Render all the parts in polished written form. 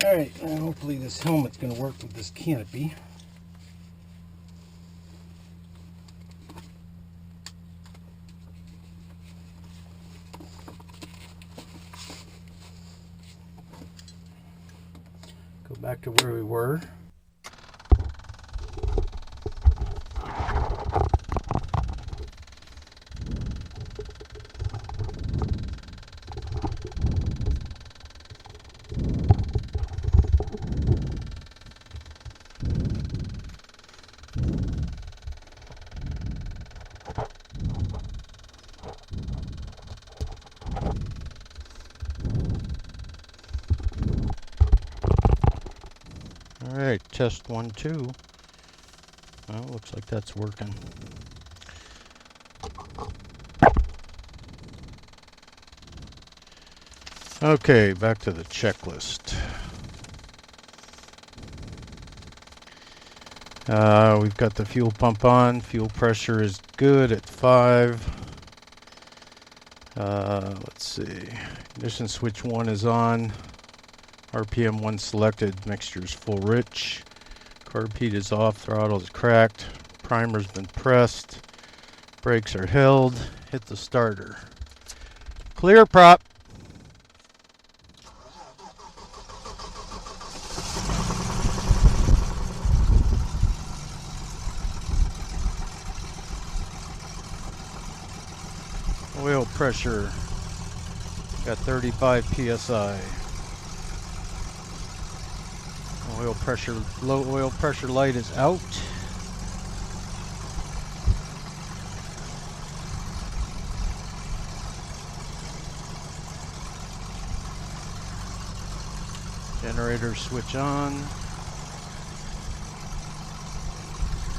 Alright, hopefully this helmet's going to work with this canopy. Go back to where we were. Alright, test 1, 2. Well, looks like that's working. Okay, back to the checklist. We've got the fuel pump on. Fuel pressure is good at 5. Let's see. Ignition switch 1 is on. RPM 1 selected. Mixture's full rich. Carb heat is off. Throttle is cracked. Primer's been pressed. Brakes are held. Hit the starter. Clear prop. Oil pressure got 35 psi. Oil pressure, low oil pressure light is out. Generator switch on.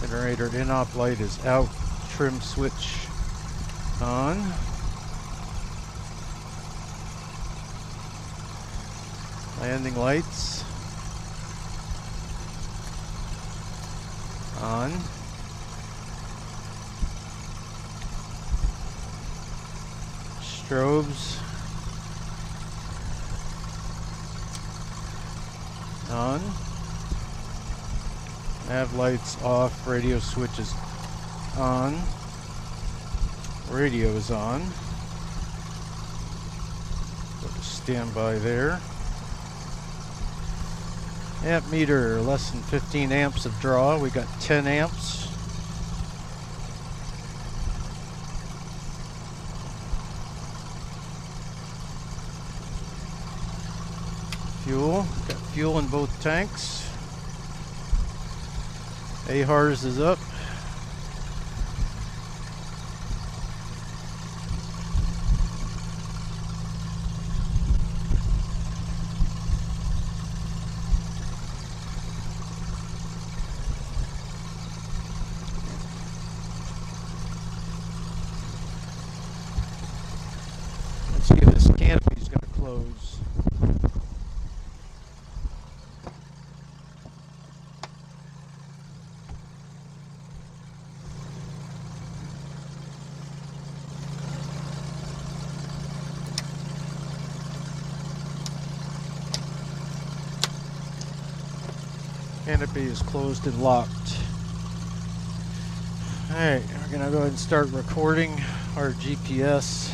Generator in-off light is out. Trim switch on. Landing lights on. Strobes on. Nav lights off. Radio switch is on. Radio is on. Go to standby there. Amp meter, less than 15 amps of draw. We got 10 amps. Fuel, got fuel in both tanks. AHRS is up. Let's see if this canopy is going to close. Canopy is closed and locked. Alright, we're going to go ahead and start recording our GPS.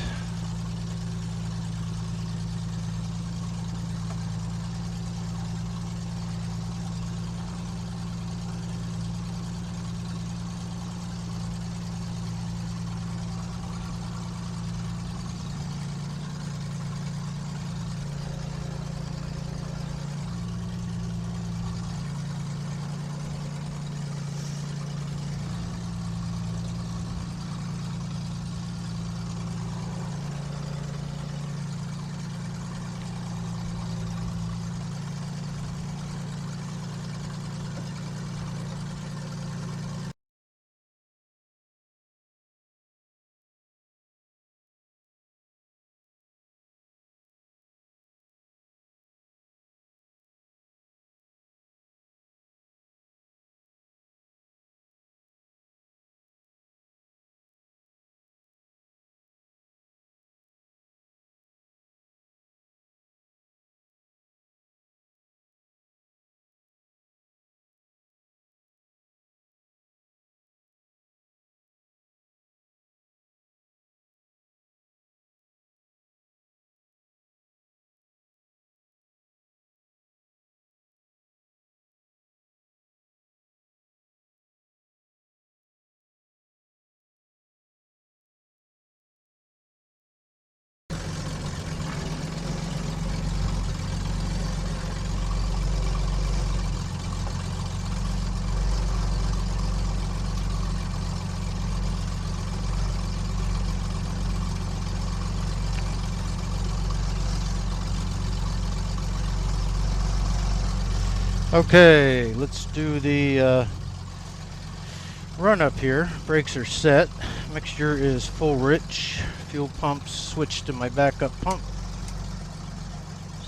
Okay, let's do the run up here. Brakes are set. Mixture is full rich. Fuel pumps switched to my backup pump.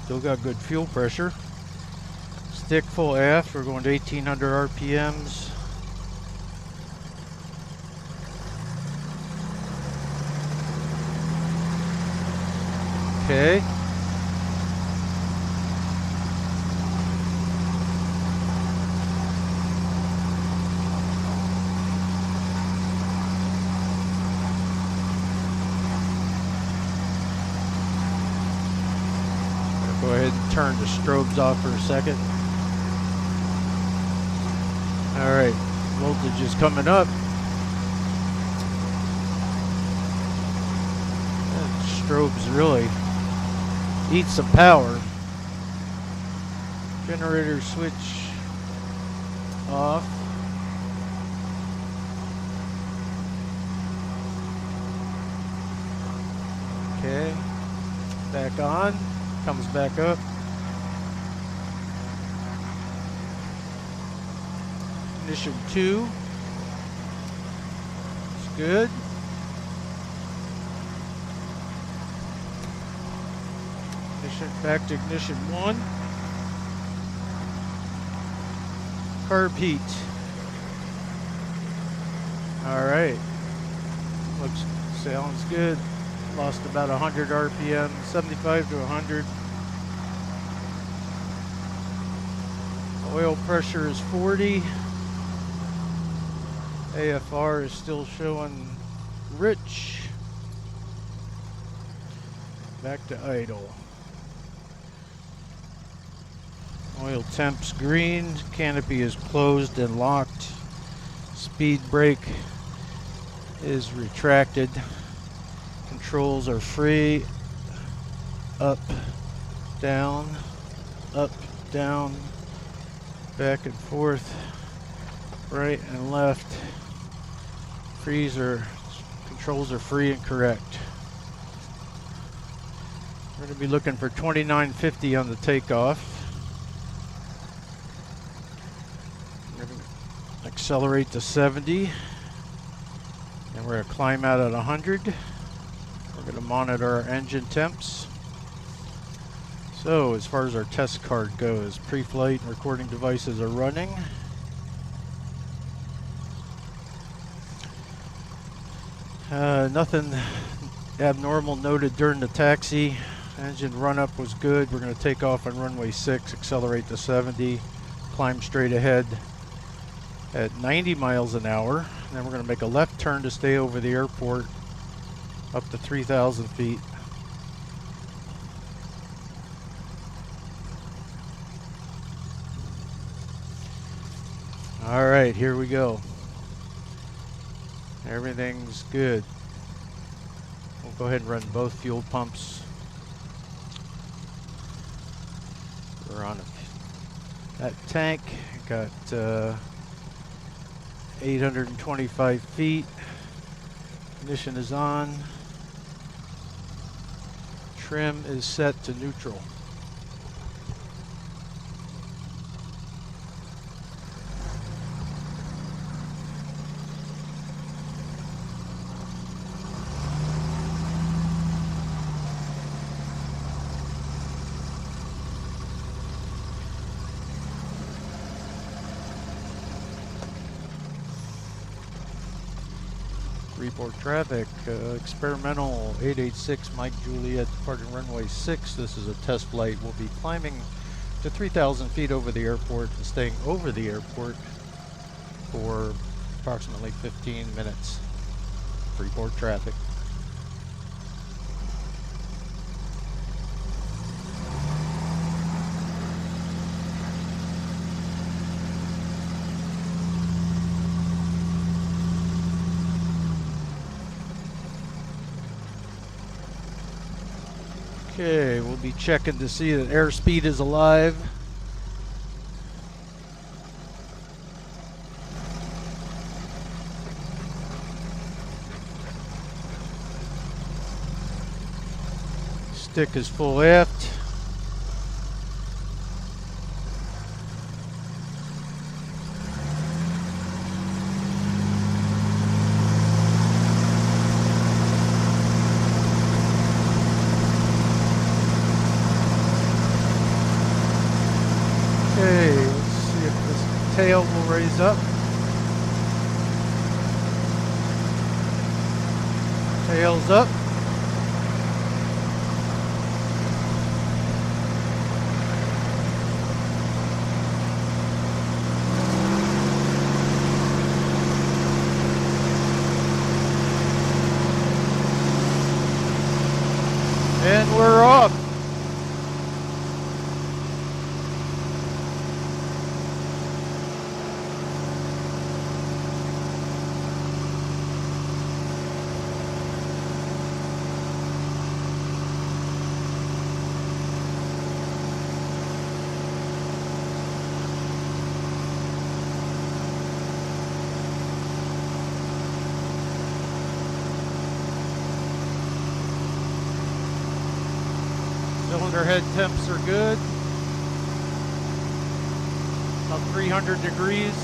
Still got good fuel pressure. Stick full aft. We're going to 1800 RPMs. Okay. Go ahead and turn the strobes off for a second. Alright, voltage is coming up. That strobes really eat some power. Generator switch off. Okay, back on. Comes back up. Ignition 2. It's good. Ignition, back to ignition 1. Carb heat. Alright. Sounds good. Lost about 100 RPM, 75 to 100. Oil pressure is 40. AFR is still showing rich. Back to idle. Oil temp's green. Canopy is closed and locked. Speed brake is retracted. Controls are free. Up, down, back and forth, right and left. Controls are free and correct. We're going to be looking for 2950 on the takeoff. We're going to accelerate to 70. And we're going to climb out at 100. We're going to monitor our engine temps. So, as far as our test card goes, pre-flight recording devices are running. Nothing abnormal noted during the taxi. Engine run-up was good. We're going to take off on runway 6, accelerate to 70, climb straight ahead at 90 miles an hour. And then we're going to make a left turn to stay over the airport up to 3,000 feet. All right, here we go. Everything's good. We'll go ahead and run both fuel pumps. We're on that tank. Got 825 feet. Ignition is on. Trim is set to neutral. Report traffic, experimental 886 Mike Juliet departing runway 6. This is a test flight. We'll be climbing to 3,000 feet over the airport and staying over the airport for approximately 15 minutes. Report traffic. Okay, we'll be checking to see that airspeed is alive. Stick is full aft. tail will raise up. Tail's up. And we're off. Cylinder head temps are good. About 300 degrees.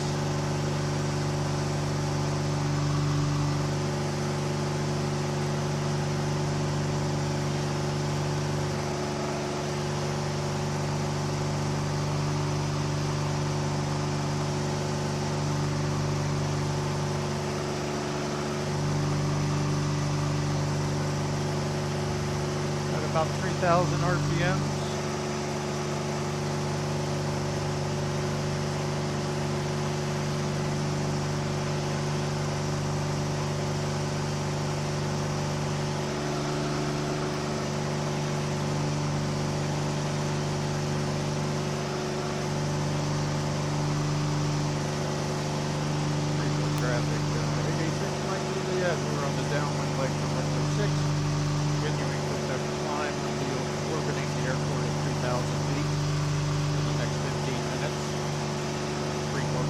About 3,000 RPMs. Pretty good traffic. 86 might be the edge. We're on the downwind leg from runway 6. Continuing with that climb, we'll be orbiting the airport at 3,000 feet in the next 15 minutes. Freeport.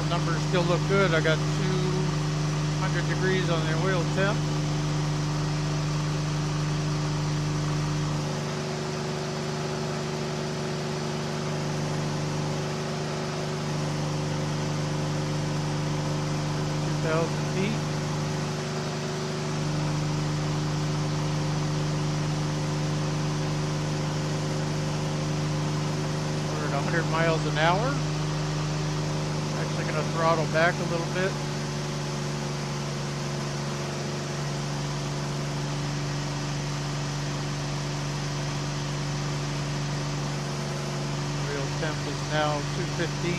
Numbers still look good. I got 200 degrees on the oil temp. Feet. We're at 100 miles an hour. Actually going to throttle back a little bit. Oil temp is now 215.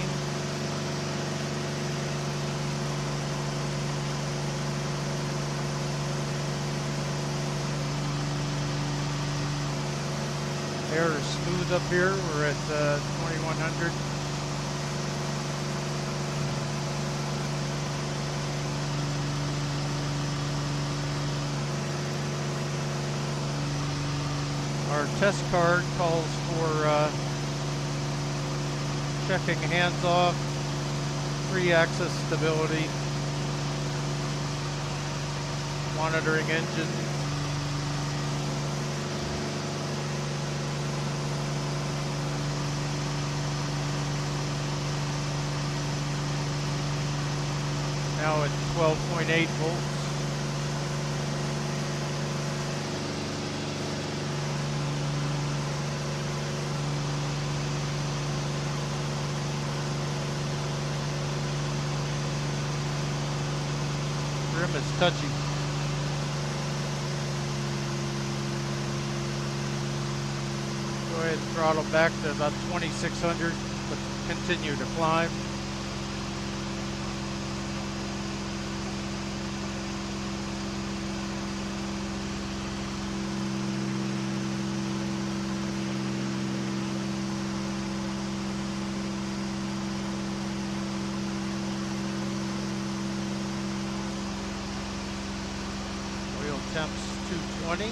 Air is smooth up here. We're at 2100. Our test card calls for checking hands off, 3-axis stability, monitoring engine. Now at 12.8 volts. Trim is touchy. Go ahead and throttle back to about 2600, but continue to climb. temps 220.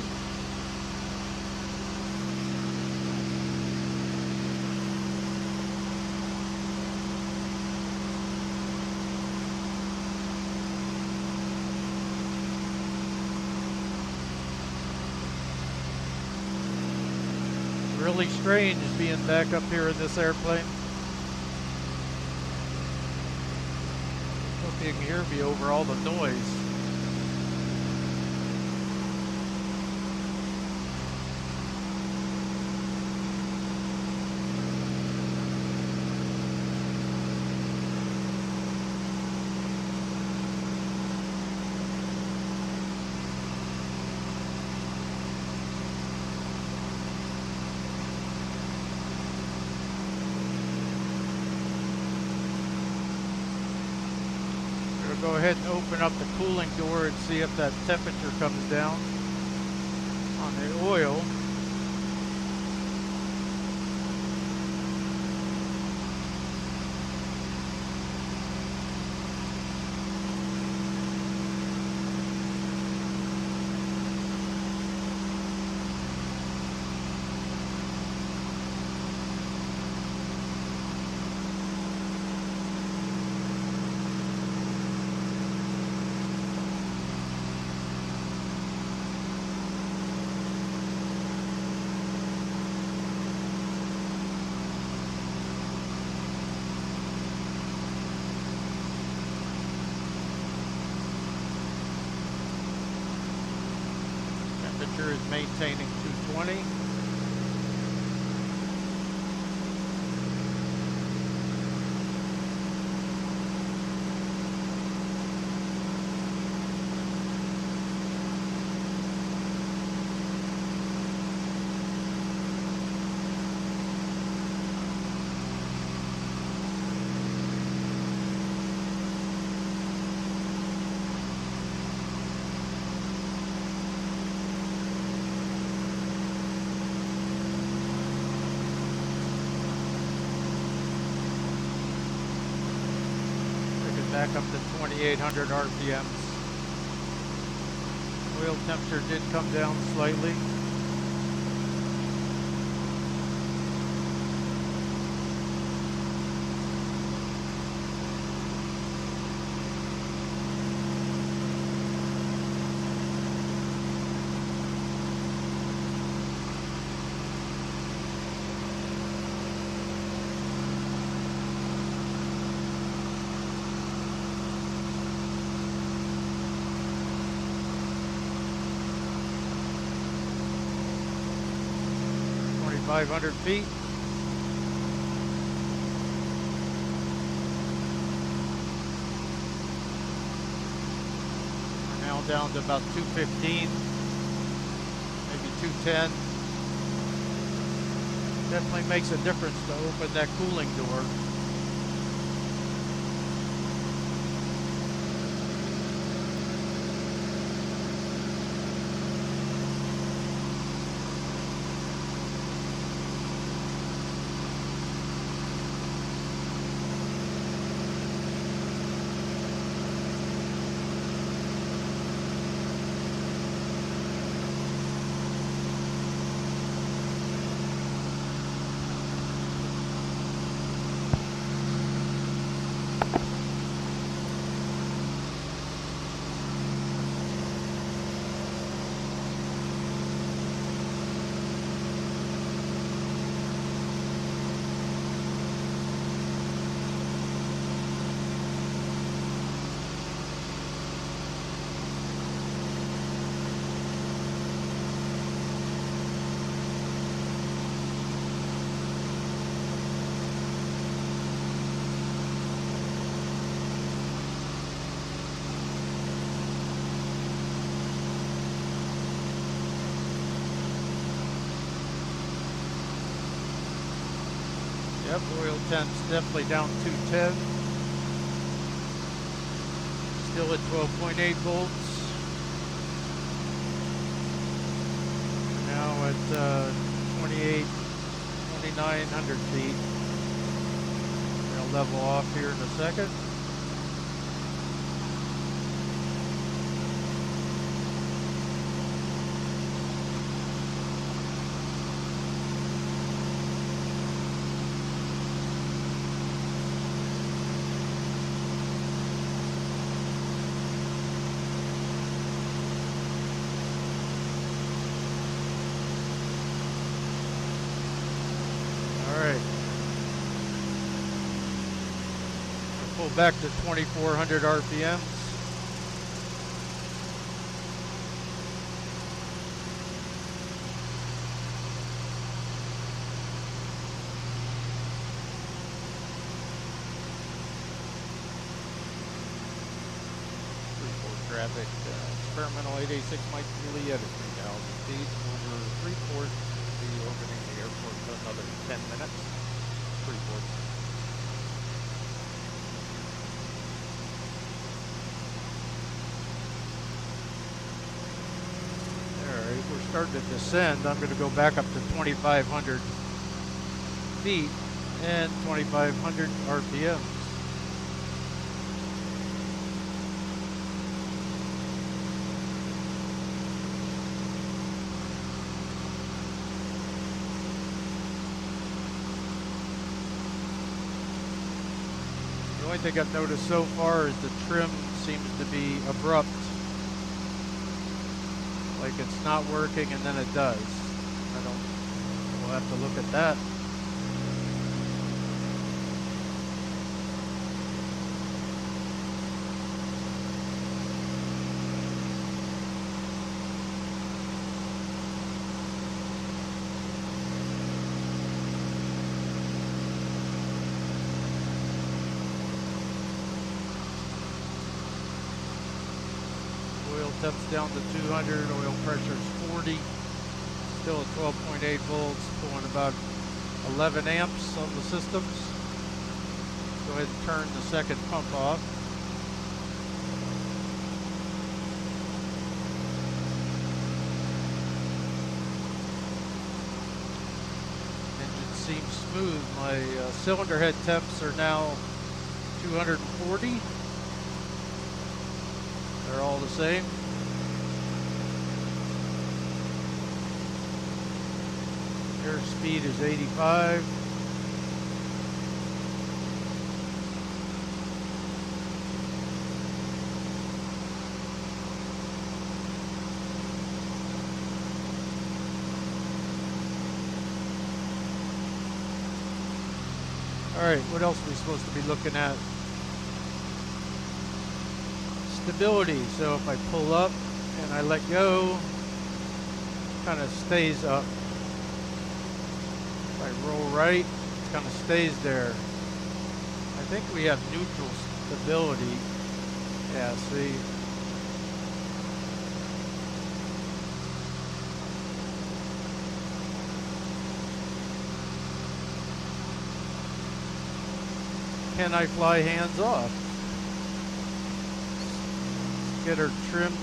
Really strange being back up here in this airplane. Hope you can hear me over all the noise. Go ahead and open up the cooling door and see if that temperature comes down on the oil. Temperature is maintaining 220. Back up to 2,800 RPMs. Oil temperature did come down slightly. Five 500 feet. We're now down to about 215, maybe 210. Definitely makes a difference to open that cooling door. Yep, oil temp's definitely down 210. Still at 12.8 volts. Now at 2,900 feet. I'll level off here in a second. back to 2400 RPMs. Traffic, experimental 886 Mike Cooley at 3,000 feet over Freeport. We'll be orbiting the airport for another 10 minutes. Freeport. Alright, we're starting to descend. I'm going to go back up to 2,500 feet and 2,500 RPMs. The only thing I've noticed so far is the trim seems to be abrupt. Like it's not working and then it does. We'll have to look at that. Temps down to 200, oil pressure is 40, still at 12.8 volts, pulling about 11 amps on the systems. Go ahead and turn the second pump off. Engine seems smooth. My cylinder head temps are now 240. They're all the same. Air speed is 85. All right, what else are we supposed to be looking at? Stability. So if I pull up and I let go, it kind of stays up. If I roll right, it kind of stays there. I think we have neutral stability. Yeah, see. Can I fly hands off? Get her trimmed.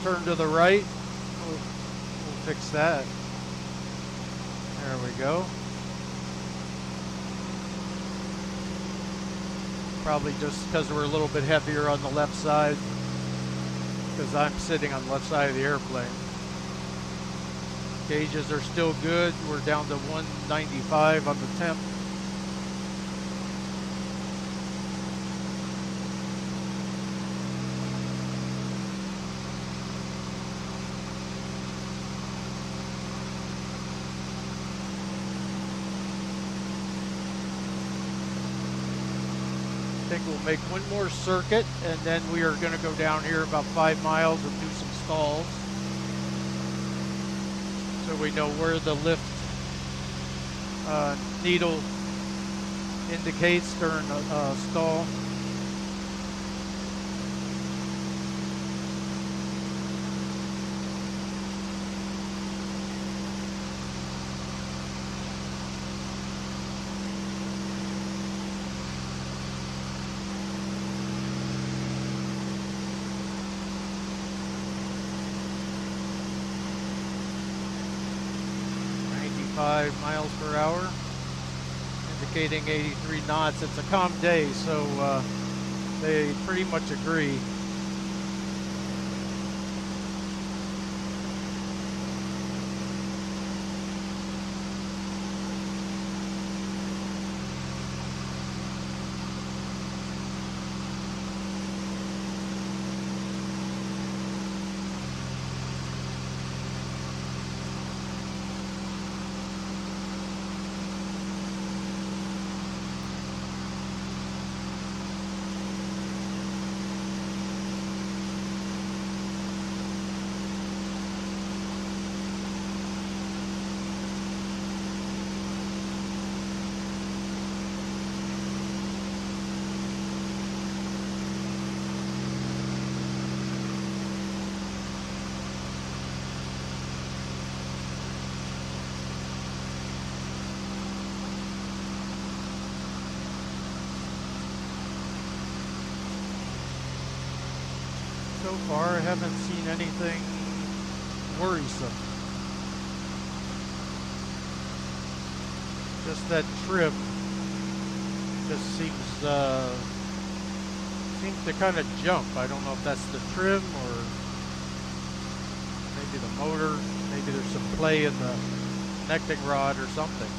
Turn to the right. We'll fix that. There we go. Probably just because we're a little bit heavier on the left side, because I'm sitting on the left side of the airplane. Gauges are still good. We're down to 195 on the temp. I think we'll make one more circuit and then we are going to go down here about 5 miles and do some stalls so we know where the lift needle indicates during a stall. 35 miles per hour, indicating 83 knots. It's a calm day, so they pretty much agree. So far, I haven't seen anything worrisome. Just that trim just seems to kind of jump. I don't know if that's the trim or maybe the motor. Maybe there's some play in the connecting rod or something.